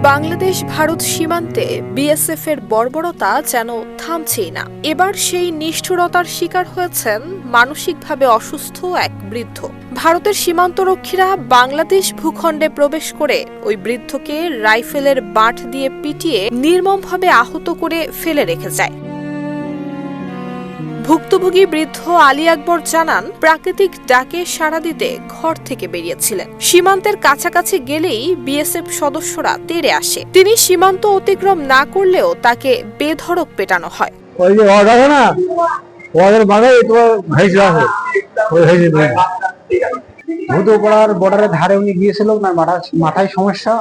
বাংলাদেশ ভারত সীমান্তে বিএসএফ এর বর্বরতা যেন থামছেই না। এবার সেই নিষ্ঠুরতার শিকার হয়েছেন মানসিকভাবে অসুস্থ এক বৃদ্ধ। ভারতের সীমান্তরক্ষীরা বাংলাদেশ ভূখণ্ডে প্রবেশ করে ওই বৃদ্ধকে রাইফেলের বাঁট দিয়ে পিটিয়ে নির্মমভাবে আহত করে ফেলে রেখে যায়। ভুক্তভোগী বৃদ্ধ আলী আকবর জানান, প্রাকৃতিক ডাকে সাড়া দিতে ঘর থেকে বেরিয়েছিলেন। সীমান্তের কাছাকাছি গেলেই বিএসএফ সদস্যরা তেড়ে আসে। তিনি সীমান্ত অতিক্রম না করলেও তাকে বেধড়ক পেটানো হয়। বর্ডারের ধারে উনি গিয়েছিল, ওনার মাথায় সমস্যা।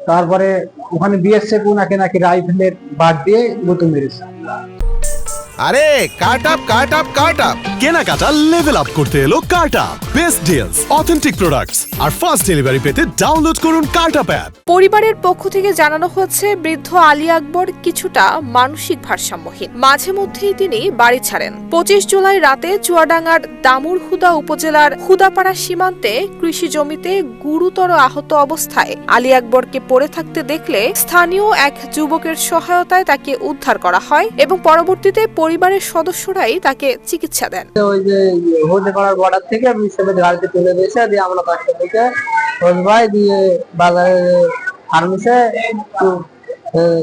তারপরে ওখানে বিএসএফ ওনাকে নাকি রাইফেলের বাট দিয়ে গুঁতো মেরেছে। আরে কাট আপ কেনাকাটা লেভেল আপ করতে এলো cut up. Best deals, authentic products আর ফাস্ট ডেলিভারি পেতে ডাউনলোড করুন কাট আপ অ্যাপ। পরিবারের পক্ষ থেকে জানানো হয়েছে, বৃদ্ধ আলী আকবর কিছুটা মানসিক ভারসাম্যহীন। মাঝে মধ্যেই তিনি বাড়ি ছাড়েন। 25 জুলাই রাতে চুয়াডাঙ্গার দামুড়হুদা উপজেলার হুদাপাড়া সীমান্তে কৃষি জমিতে গুরুতর আহত অবস্থায় আলী আকবরকে পড়ে থাকতে দেখলে স্থানীয় এক যুবকের সহায়তায় তাকে উদ্ধার করা হয় এবং পরবর্তীতে পরিবারের সদস্যরাই তাকে চিকিৎসা দেন। ওই যে হুদাপাড়ার বর্ডার থেকে বিএসএফ গাড়িতে তুলে দিয়েছে, দিয়ে আমরা বাসা থেকে ভাই দিয়ে বাজারে ফার্মেসে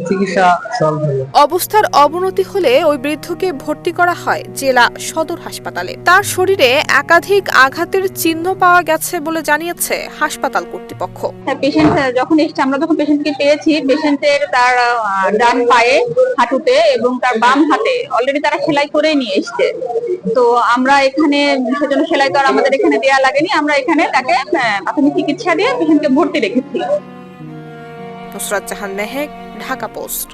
চিকিৎসা চলছিল। অবস্থার অবনতি হলে ওই বৃদ্ধকে ভর্তি করা হয় জেলা সদর হাসপাতালে। তার শরীরে একাধিক আঘাতের চিহ্ন পাওয়া গেছে বলে জানিয়েছে হাসপাতাল কর্তৃপক্ষ। পেশেন্ট যখন এসেছে, আমরা যখন পেশেন্টকে পেয়েছি, পেশেন্টের তার ডান পায়ে, হাঁটুতে এবং তার বাম হাতে অলরেডি তারা সেলাই করে নিয়ে এসছে। তো আমরা এখানে সেজন্য সেলাই তো আর আমাদের এখানে দেওয়া লাগেনি, আমরা এখানে তাকে প্রাথমিক চিকিৎসা দিয়ে পেশেন্টকে ভর্তি রেখেছি। নুসরাত জাহান মেহেক, ঢাকা পোস্ট।